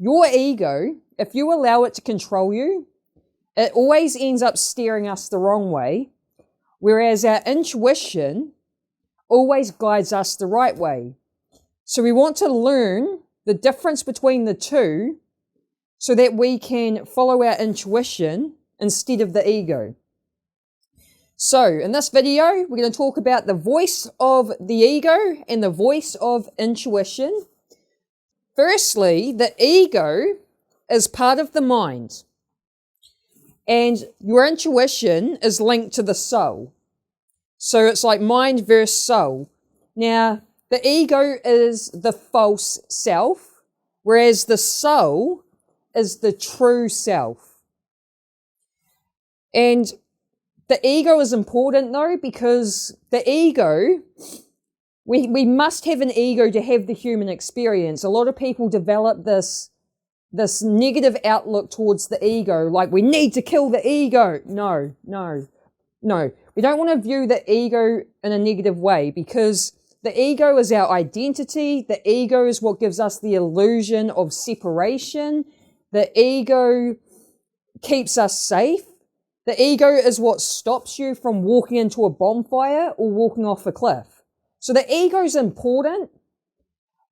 your ego, if you allow it to control you, it always ends up steering us the wrong way, whereas our intuition always guides us the right way. So we want to learn the difference between the two so that we can follow our intuition instead of the ego. So in this video, we're going to talk about the voice of the ego and the voice of intuition. Firstly, the ego is part of the mind, and your intuition is linked to the soul. So it's like mind versus soul. Now, the ego is the false self, whereas the soul is the true self. And the ego is important though, because the ego, we must have an ego to have the human experience. A lot of people develop this negative outlook towards the ego, like we need to kill the ego. No. We don't want to view the ego in a negative way, because the ego is our identity. The ego is what gives us the illusion of separation. The ego keeps us safe. The ego is what stops you from walking into a bonfire or walking off a cliff. So the ego is important,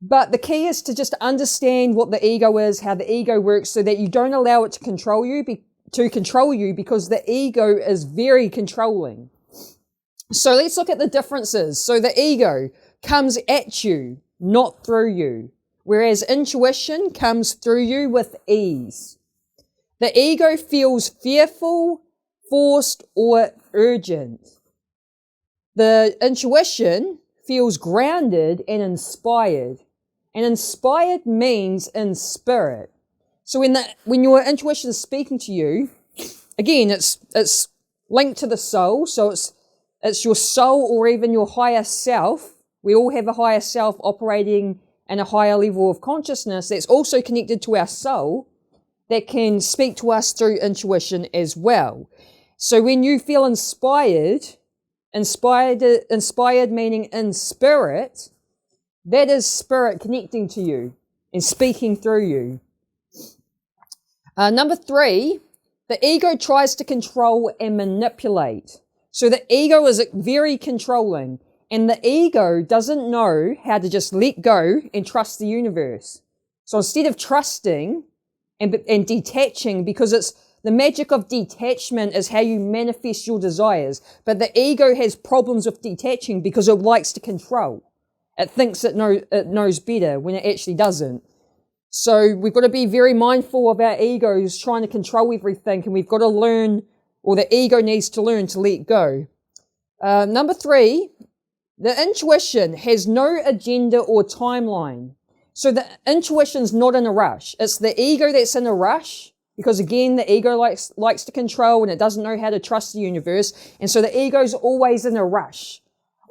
but the key is to just understand what the ego is, how the ego works, so that you don't allow it to control you, because the ego is very controlling. So let's look at the differences. So the ego comes at you, not through you, whereas intuition comes through you with ease. The ego feels fearful, forced, or urgent. The intuition feels grounded and inspired. And inspired means in spirit. So when your intuition is speaking to you, again, it's linked to the soul. So it's your soul, or even your higher self. We all have a higher self operating in a higher level of consciousness that's also connected to our soul, that can speak to us through intuition as well. So when you feel inspired meaning in spirit, that is spirit connecting to you and speaking through you. Number 3, the ego tries to control and manipulate. So the ego is very controlling, and the ego doesn't know how to just let go and trust the universe. So instead of trusting and detaching, because it's the magic of detachment is how you manifest your desires. But the ego has problems with detaching because it likes to control. It thinks it knows better when it actually doesn't. So we've got to be very mindful of our egos trying to control everything, and we've got to learn, or the ego needs to learn to let go. Number 3, the intuition has no agenda or timeline. So the intuition's not in a rush. It's the ego that's in a rush, because again, the ego likes to control, and it doesn't know how to trust the universe. And so the ego's always in a rush.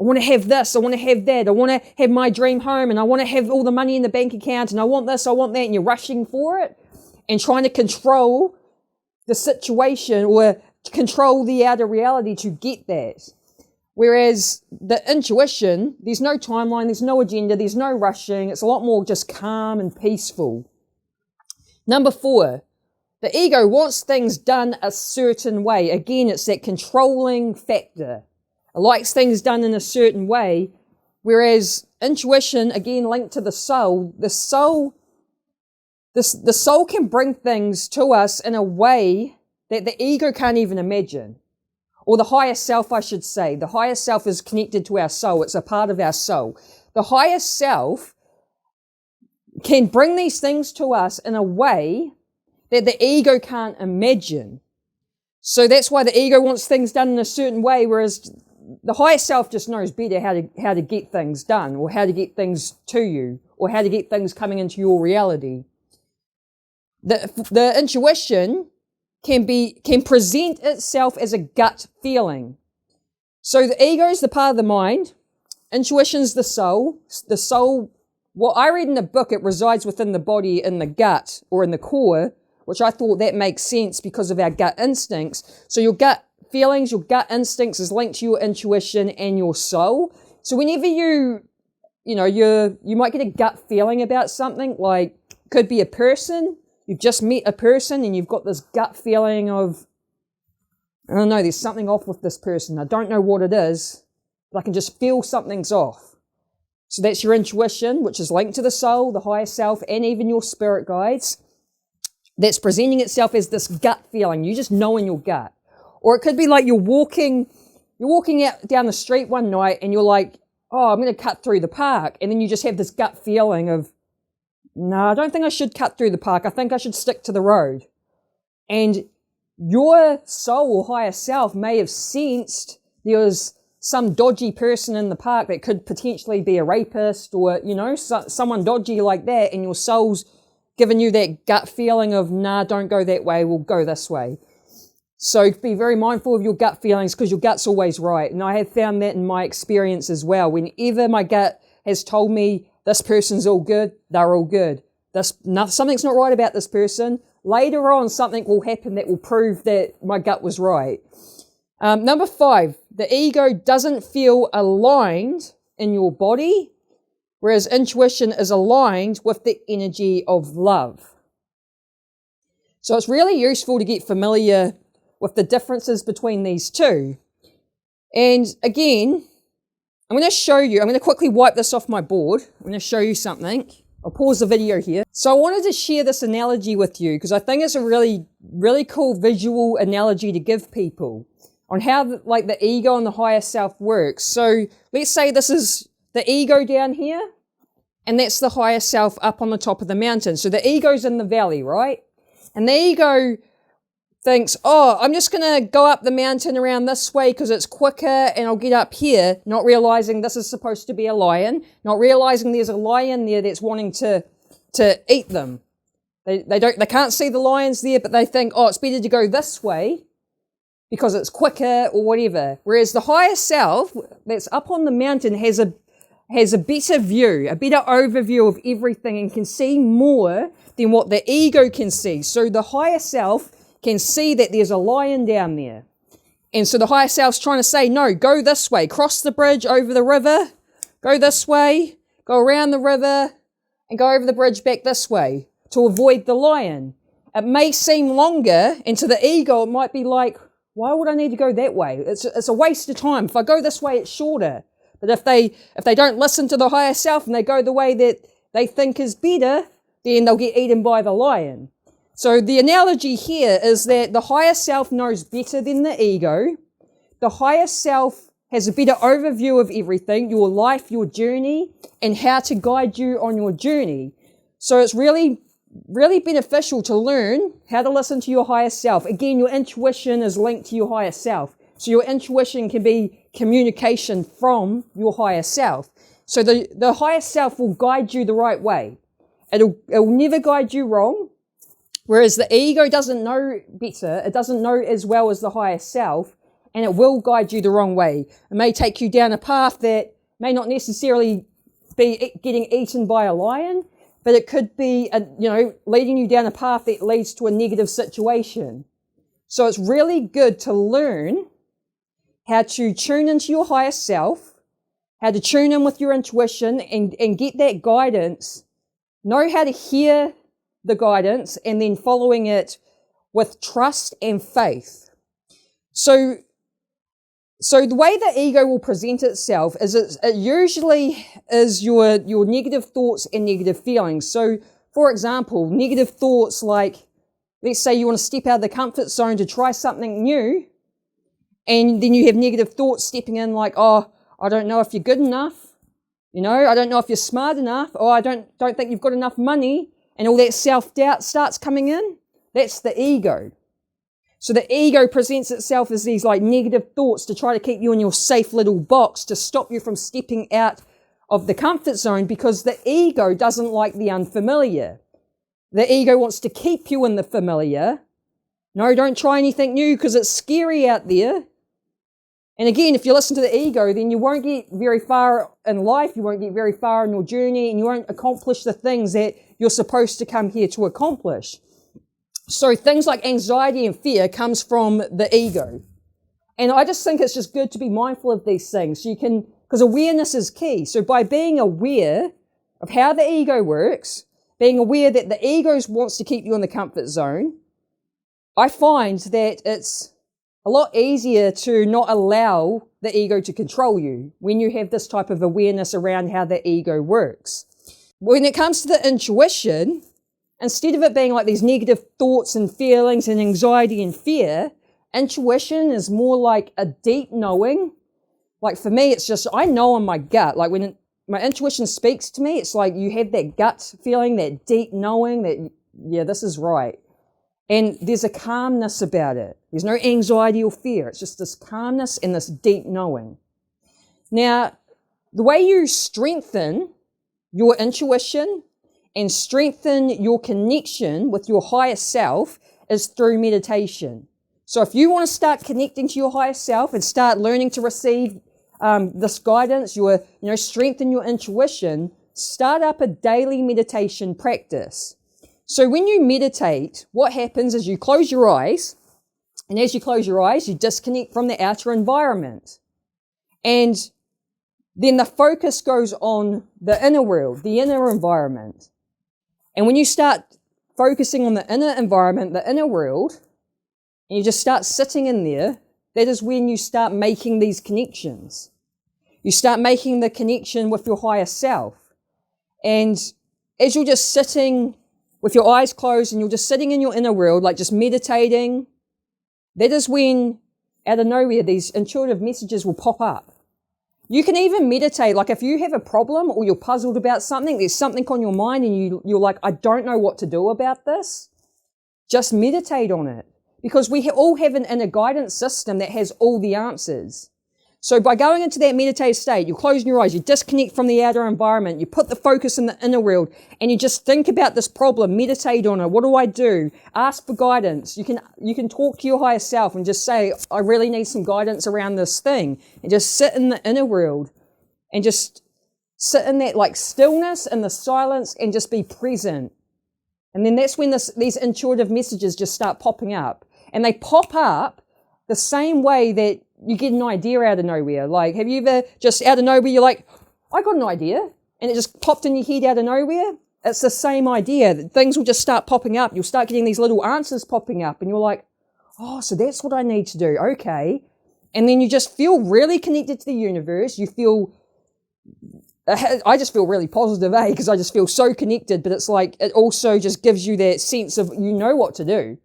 I want to have this, I want to have that, I want to have my dream home, and I want to have all the money in the bank account, and I want this, I want that, and you're rushing for it and trying to control the situation or control the outer reality to get that. Whereas the intuition, there's no timeline, there's no agenda, there's no rushing. It's a lot more just calm and peaceful. Number 4, the ego wants things done a certain way. Again, it's that controlling factor. It likes things done in a certain way, whereas intuition, again, linked to the soul can bring things to us in a way that the ego can't even imagine. Or the higher self, I should say. The higher self is connected to our soul. It's a part of our soul. The higher self can bring these things to us in a way that the ego can't imagine. So that's why the ego wants things done in a certain way, whereas the higher self just knows better how to get things done, or how to get things to you, or how to get things coming into your reality. The intuition can present itself as a gut feeling. So the ego is the part of the mind, intuition's the soul. The soul, what I read in the book, it resides within the body in the gut or in the core, which I thought that makes sense because of our gut instincts. So your gut feelings, your gut instincts is linked to your intuition and your soul. So whenever you might get a gut feeling about something, like Could be a person. You've just met a person and you've got this gut feeling of, I don't know, there's something off with this person. I don't know what it is, but I can just feel something's off. So that's your intuition, which is linked to the soul, the higher self, and even your spirit guides. That's presenting itself as this gut feeling. You just know in your gut. Or it could be like you're walking out down the street one night and you're like, oh, I'm going to cut through the park. And then you just have this gut feeling of, no, I don't think I should cut through the park. I think I should stick to the road. And your soul or higher self may have sensed there was some dodgy person in the park that could potentially be a rapist or, someone dodgy like that. And your soul's given you that gut feeling of, nah, don't go that way. We'll go this way. So be very mindful of your gut feelings because your gut's always right. And I have found that in my experience as well. Whenever my gut has told me this person's all good, they're all good. Something's not right about this person. Later on, something will happen that will prove that my gut was right. Number 5, the ego doesn't feel aligned in your body, whereas intuition is aligned with the energy of love. So it's really useful to get familiar with the differences between these two. And again, I'm going to quickly wipe this off my board. I'm going to show you something. I'll pause the video here. So I wanted to share this analogy with you because I think it's a really, really cool visual analogy to give people on how the ego and the higher self works. So let's say this is the ego down here and that's the higher self up on the top of the mountain. So the ego's in the valley, right? And the ego thinks, oh, I'm just going to go up the mountain around this way because it's quicker and I'll get up here, not realizing this is supposed to be a lion, not realizing there's a lion there that's wanting to eat them. They can't see the lions there, but they think, oh, it's better to go this way because it's quicker or whatever. Whereas the higher self that's up on the mountain has a better view, a better overview of everything and can see more than what the ego can see. So the higher self can see that there's a lion down there. And so the higher self's trying to say, no, go this way, cross the bridge over the river, go this way, go around the river, and go over the bridge back this way to avoid the lion. It may seem longer, and to the ego, it might be like, why would I need to go that way? It's a waste of time. If I go this way, it's shorter. But if they don't listen to the higher self and they go the way that they think is better, then they'll get eaten by the lion. So the analogy here is that the higher self knows better than the ego. The higher self has a better overview of everything, your life, your journey, and how to guide you on your journey. So it's really, really beneficial to learn how to listen to your higher self. Again, your intuition is linked to your higher self. So your intuition can be communication from your higher self. So the higher self will guide you the right way. It will never guide you wrong. Whereas the ego doesn't know better, it doesn't know as well as the higher self, and it will guide you the wrong way. It may take you down a path that may not necessarily be getting eaten by a lion, but it could be, leading you down a path that leads to a negative situation. So it's really good to learn how to tune into your higher self, how to tune in with your intuition and get that guidance, know how to hear the guidance and then following it with trust and faith. So the way the ego will present itself is it usually is your negative thoughts and negative feelings. So for example, negative thoughts like, let's say you want to step out of the comfort zone to try something new, and then you have negative thoughts stepping in like, oh, I don't know if you're good enough, I don't know if you're smart enough, or I don't think you've got enough money. And all that self-doubt starts coming in, that's the ego. So the ego presents itself as these like negative thoughts to try to keep you in your safe little box, to stop you from stepping out of the comfort zone, because the ego doesn't like the unfamiliar. The ego wants to keep you in the familiar. No, don't try anything new because it's scary out there. And again, if you listen to the ego, then you won't get very far in life, you won't get very far in your journey, and you won't accomplish the things that you're supposed to come here to accomplish. So things like anxiety and fear comes from the ego. And I just think it's just good to be mindful of these things. Because awareness is key. So by being aware of how the ego works, being aware that the ego wants to keep you in the comfort zone, I find that it's a lot easier to not allow the ego to control you when you have this type of awareness around how the ego works. When it comes to the intuition, instead of it being like these negative thoughts and feelings and anxiety and fear, intuition is more like a deep knowing. Like for me, it's just, I know in my gut, like when my intuition speaks to me, it's like you have that gut feeling, that deep knowing that, yeah, this is right. And there's a calmness about it. There's no anxiety or fear. It's just this calmness and this deep knowing. Now, the way you strengthen your intuition and strengthen your connection with your higher self is through meditation. So if you want to start connecting to your higher self and start learning to receive this guidance, strengthen your intuition, start up a daily meditation practice. So when you meditate, what happens is you close your eyes, and as you close your eyes, you disconnect from the outer environment. And then the focus goes on the inner world, the inner environment. And when you start focusing on the inner environment, the inner world, and you just start sitting in there, that is when you start making these connections. You start making the connection with your higher self. And as you're just sitting with your eyes closed and you're just sitting in your inner world, like just meditating, that is when, out of nowhere, these intuitive messages will pop up. You can even meditate, like if you have a problem or you're puzzled about something, there's something on your mind and you're like, I don't know what to do about this, just meditate on it. Because we all have an inner guidance system that has all the answers. So by going into that meditative state, you close your eyes, you disconnect from the outer environment, you put the focus in the inner world, and you just think about this problem, meditate on it. What do I do? Ask for guidance. You can talk to your higher self and just say, I really need some guidance around this thing. And just sit in the inner world and just sit in that like stillness and the silence and just be present. And then that's when these intuitive messages just start popping up. And they pop up the same way that you get an idea out of nowhere. Like, have you ever just out of nowhere, you're like, I got an idea, and it just popped in your head out of nowhere? It's the same idea. Things will just start popping up. You'll start getting these little answers popping up, and you're like, oh, so that's what I need to do. Okay. And then you just feel really connected to the universe. You feel, I just feel really positive, because I just feel so connected, but it's like, it also just gives you that sense of, you know what to do,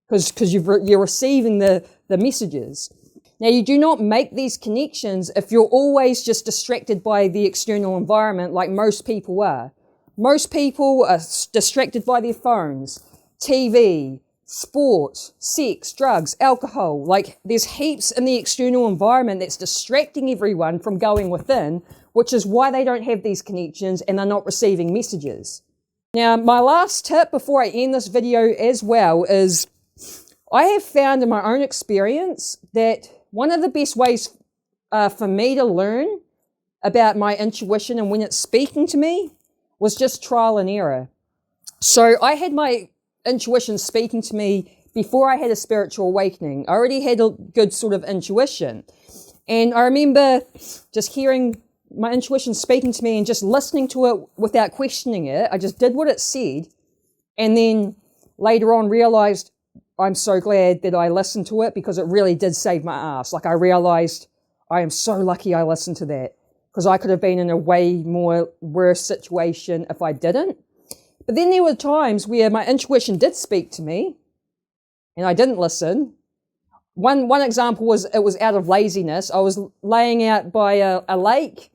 because you're receiving the messages. Now, you do not make these connections if you're always just distracted by the external environment like most people are. Most people are distracted by their phones, TV, sport, sex, drugs, alcohol. Like, there's heaps in the external environment that's distracting everyone from going within, which is why they don't have these connections and they're not receiving messages. Now, my last tip before I end this video as well is I have found in my own experience that one of the best ways for me to learn about my intuition and when it's speaking to me was just trial and error. So I had my intuition speaking to me before I had a spiritual awakening. I already had a good sort of intuition. And I remember just hearing my intuition speaking to me and just listening to it without questioning it. I just did what it said. And then later on realized, I'm so glad that I listened to it because it really did save my ass. Like, I realized I am so lucky I listened to that because I could have been in a way more worse situation if I didn't. But then there were times where my intuition did speak to me and I didn't listen. One example was it was out of laziness. I was laying out by a lake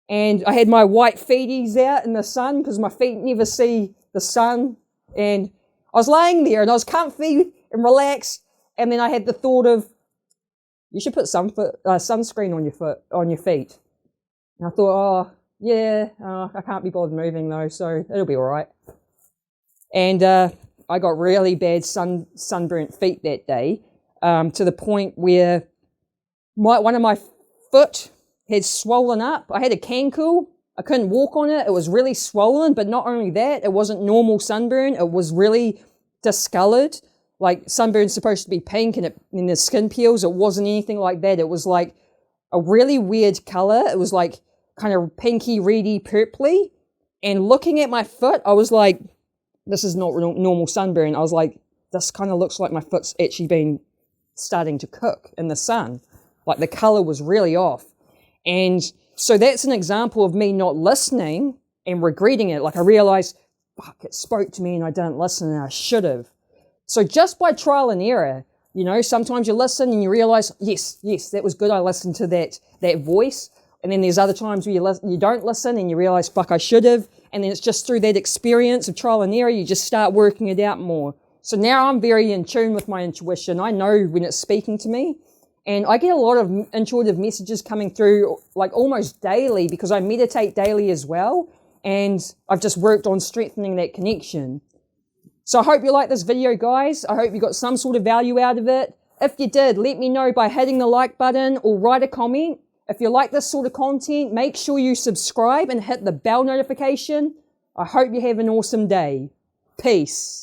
and I had my white feeties out in the sun because my feet never see the sun. And I was laying there and I was comfy and relaxed, and then I had the thought of, you should put sunscreen on your feet. And I thought, I can't be bothered moving though, so it'll be all right. And I got really bad sunburnt feet that day, to the point where one of my foot had swollen up. I had a cankle. I couldn't walk on it. It was really swollen, but not only that, it wasn't normal sunburn. It was really discolored. Like, sunburn's supposed to be pink and the skin peels. It wasn't anything like that. It was like a really weird color. It was like kind of pinky, reedy, purpley. And looking at my foot, I was like, this is not normal sunburn. I was like, this kind of looks like my foot's actually been starting to cook in the sun. Like the color was really off. And so that's an example of me not listening and regretting it. Like I realized, fuck, it spoke to me and I didn't listen and I should have. So just by trial and error, you know, sometimes you listen and you realize, yes, that was good. I listened to that voice. And then there's other times where you don't listen and you realize, fuck, I should have. And then it's just through that experience of trial and error, you just start working it out more. So now I'm very in tune with my intuition. I know when it's speaking to me. And I get a lot of intuitive messages coming through like almost daily because I meditate daily as well. And I've just worked on strengthening that connection. So I hope you like this video, guys. I hope you got some sort of value out of it. If you did, let me know by hitting the like button or write a comment. If you like this sort of content, make sure you subscribe and hit the bell notification. I hope you have an awesome day. Peace.